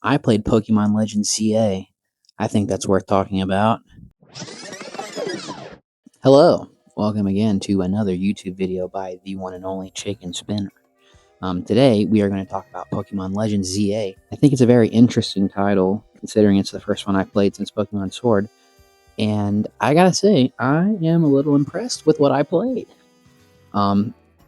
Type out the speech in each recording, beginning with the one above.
I played Pokemon Legends CA. I think that's worth talking about. Hello, welcome again to another YouTube video by the one and only Chicken Spinner. Today we are going to talk about Pokemon Legends ZA. I think it's a very interesting title, considering it's the first one I've played since Pokemon Sword. And I gotta say, I am a little impressed with what I played.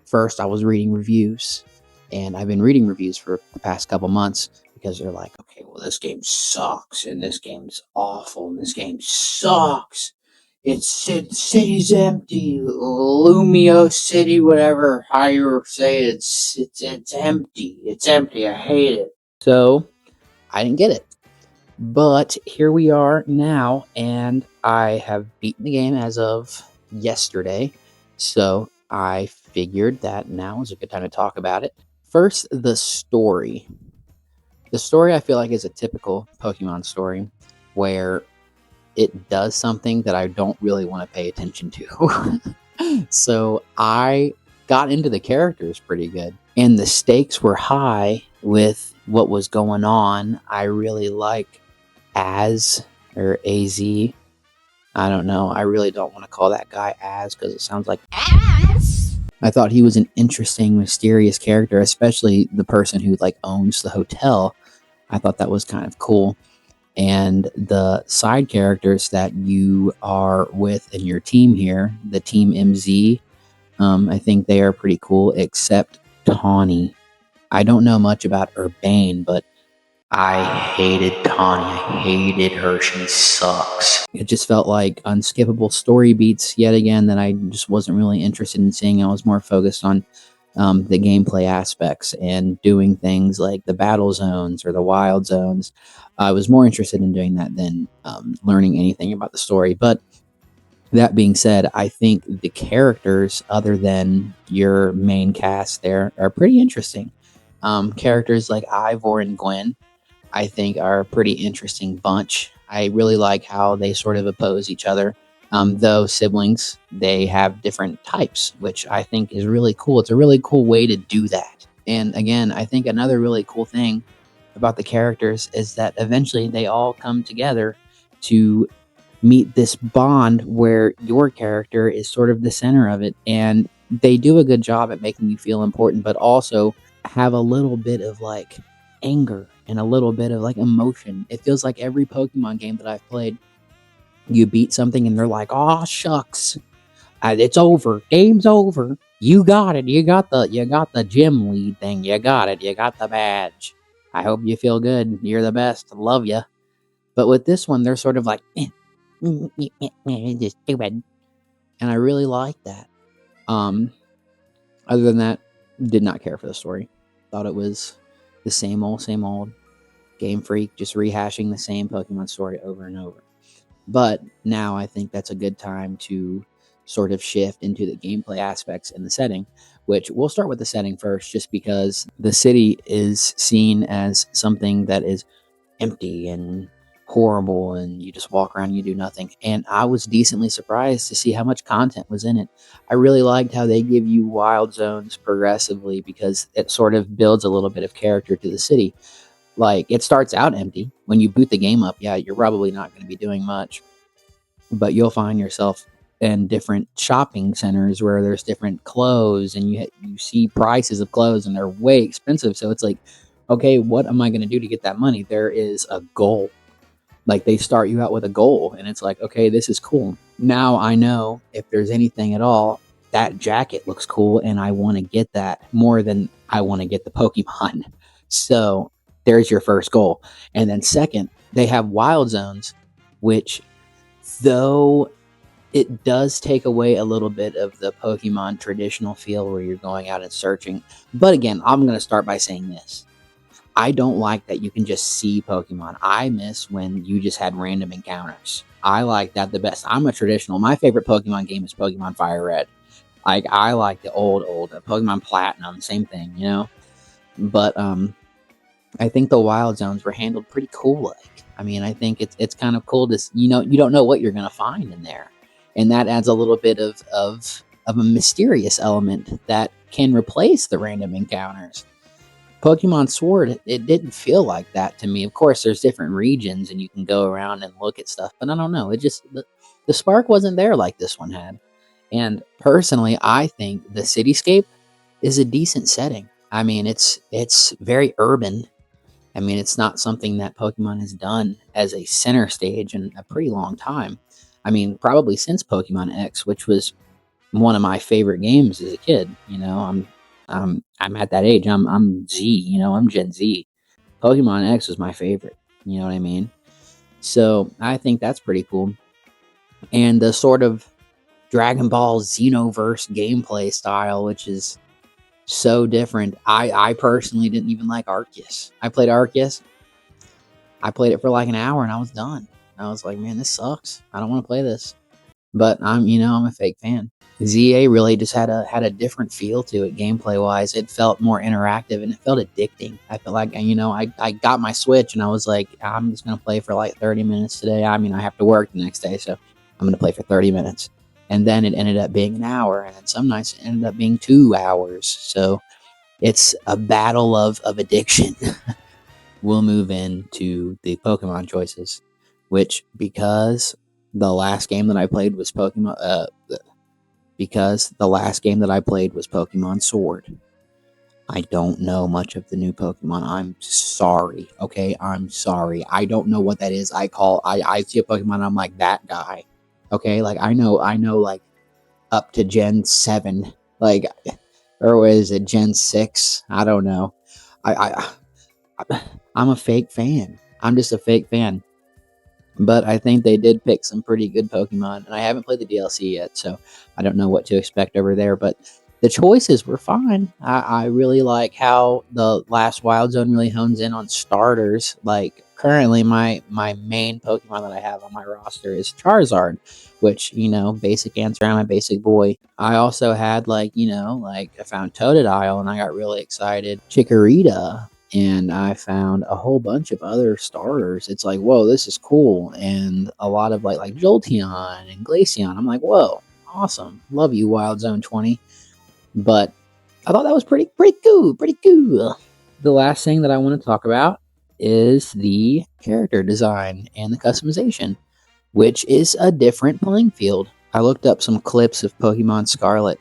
First, I was reading reviews, and I've been reading reviews for the past couple months because they're like, okay, well, this game sucks, and this game's awful, and this game sucks. City's empty, Lumio City, whatever how you say it, it's empty. It's empty. I hate it. So I didn't get it. But here we are now, and I have beaten the game as of yesterday. So I figured that now is a good time to talk about it. First, the story. The story, I feel like, is a typical Pokemon story where it does something that I don't really want to pay attention to. So I got into the characters pretty good, and the stakes were high with what was going on. I really like Az or AZ. I don't know. I really don't want to call that guy Az because it sounds like ass. I thought he was an interesting, mysterious character, especially the person who owns the hotel. I thought that was kind of cool. And the side characters that you are with in your team here, the Team MZ, I think they are pretty cool, except Tawny. I don't know much about Urbane, but I hated Tawny. I hated her. She sucks. It just felt like unskippable story beats yet again that I just wasn't really interested in seeing. I was more focused on the gameplay aspects and doing things like the battle zones or the wild zones. I was more interested in doing that than learning anything about the story. But that being said, I think the characters, other than your main cast there, are pretty interesting. Characters like Ivor and Gwen, I think, are a pretty interesting bunch. I really like how they sort of oppose each other. Though siblings, they have different types, which I think is really cool. It's a really cool way to do that. And again, I think another really cool thing about the characters is that eventually they all come together to meet this bond where your character is sort of the center of it. And they do a good job at making you feel important, but also have a little bit of anger and a little bit of emotion. It feels like every Pokemon game that I've played, you beat something and they're like, "Oh shucks, it's over. Game's over. You got it. You got the gym lead thing. You got it. You got the badge. I hope you feel good. You're the best. Love you." But with this one, they're sort of like, just stupid, and I really like that. Other than that, did not care for the story. Thought it was the same old Game Freak, just rehashing the same Pokemon story over and over. But now I think that's a good time to sort of shift into the gameplay aspects and the setting, which we'll start with the setting first, just because the city is seen as something that is empty and horrible, and you just walk around and you do nothing. And I was decently surprised to see how much content was in it. I really liked how they give you wild zones progressively, because it sort of builds a little bit of character to the city. It starts out empty. When you boot the game up, yeah, you're probably not going to be doing much, but you'll find yourself in different shopping centers where there's different clothes, and you see prices of clothes and they're way expensive. So it's like, okay, what am I going to do to get that money? There is a goal. They start you out with a goal, and it's like, okay, this is cool. Now I know if there's anything at all, that jacket looks cool and I want to get that more than I want to get the Pokemon. So there's your first goal. And then second, they have wild zones, which, though it does take away a little bit of the Pokemon traditional feel where you're going out and searching. But again, I'm going to start by saying this. I don't like that you can just see Pokemon. I miss when you just had random encounters. I like that the best. I'm a traditional. My favorite Pokemon game is Pokemon Fire Red. I like the old Pokemon Platinum, same thing, you know. But I think the wild zones were handled pretty cool. I think it's kind of cool to, you don't know what you're gonna find in there, and that adds a little bit of a mysterious element that can replace the random encounters. Pokemon Sword, it didn't feel like that to me. Of course, there's different regions and you can go around and look at stuff, but I don't know. It just, the spark wasn't there like this one had. And personally, I think the cityscape is a decent setting. I mean, it's very urban. I mean, it's not something that Pokemon has done as a center stage in a pretty long time. I mean, probably since Pokemon X, which was one of my favorite games as a kid. You know, I'm at that age. I'm Z. You know, I'm Gen Z. Pokemon X was my favorite. You know what I mean? So I think that's pretty cool. And the sort of Dragon Ball Xenoverse gameplay style, which is so different. I personally didn't even like Arceus. I played Arceus. I played it for like an hour and I was done. I was like, man, this sucks. I don't want to play this. But I'm a fake fan. ZA really just had a different feel to it gameplay wise. It felt more interactive and it felt addicting. I felt like I got my Switch and I was like, I'm just gonna play for like 30 minutes today. I mean, I have to work the next day, so I'm gonna play for 30 minutes. And then it ended up being an hour, and then some nights it ended up being 2 hours. So it's a battle of addiction. We'll move into the Pokemon choices, which because the last game that I played was Pokemon Sword. I don't know much of the new Pokemon. I'm sorry. Okay, I'm sorry. I don't know what that is. I see a Pokemon, I'm like that guy. Okay, like I know like up to Gen 7. Like, or is it Gen 6? I don't know. I'm a fake fan. I'm just a fake fan. But I think they did pick some pretty good Pokemon, and I haven't played the DLC yet, so I don't know what to expect over there. But the choices were fine. I really like how the last Wild Zone really hones in on starters. Like currently, my main Pokemon that I have on my roster is Charizard, which basic answer. I'm a basic boy. I also had like I found Totodile, and I got really excited. Chikorita, and I found a whole bunch of other starters. It's like, whoa, this is cool. And a lot of like Jolteon and Glaceon. I'm like, whoa, awesome. Love you, Wild Zone 20. But I thought that was pretty cool. Pretty cool. The last thing that I want to talk about is the character design and the customization, which is a different playing field. I looked up some clips of Pokemon Scarlet,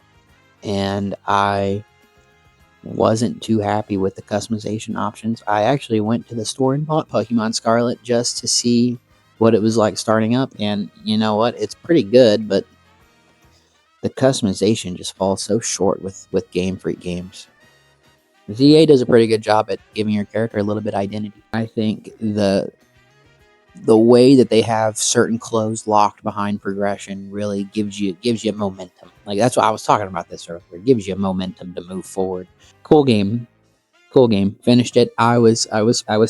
and I wasn't too happy with the customization options. I actually went to the store and bought Pokemon Scarlet just to see what it was like starting up, and you know what? It's pretty good, but the customization just falls so short with Game Freak games. ZA does a pretty good job at giving your character a little bit of identity. I think the way that they have certain clothes locked behind progression really gives you momentum. Like that's what I was talking about this earlier. It gives you momentum to move forward. Cool game. Finished it. I was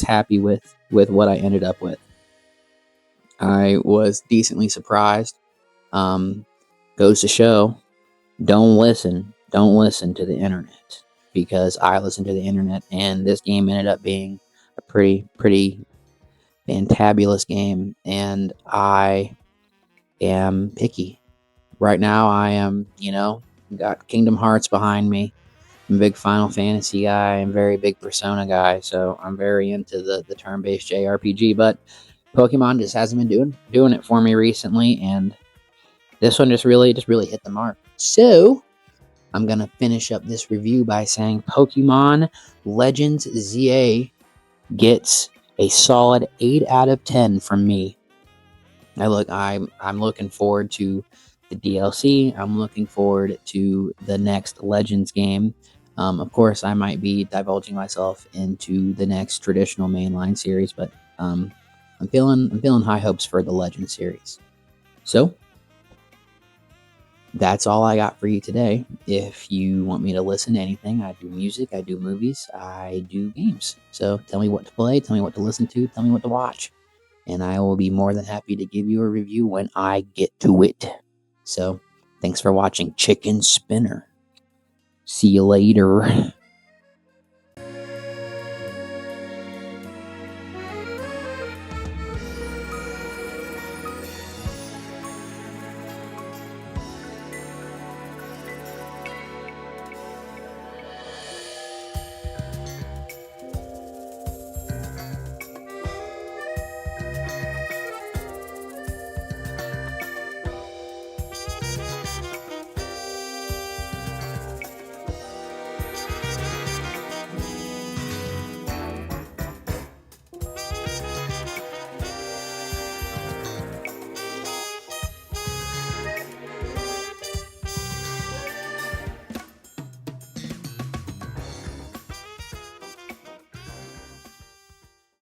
happy with what I ended up with. I was decently surprised. Goes to show, don't listen to the internet, because I listened to the internet, and this game ended up being a pretty fantabulous game, and I am picky. Right now I am, got Kingdom Hearts behind me. I'm a big Final Fantasy guy. I'm a very big Persona guy, so I'm very into the turn-based JRPG. But Pokemon just hasn't been doing it for me recently, and this one just really hit the mark. So I'm gonna finish up this review by saying Pokemon Legends ZA gets a solid 8 out of 10 from me. I'm looking forward to the DLC. I'm looking forward to the next Legends game. Of course, I might be divulging myself into the next traditional mainline series, but I'm feeling high hopes for the Legends series. So that's all I got for you today. If you want me to listen to anything, I do music, I do movies, I do games. So tell me what to play, tell me what to listen to, tell me what to watch, and I will be more than happy to give you a review when I get to it. So thanks for watching Chicken Spinner. See you later.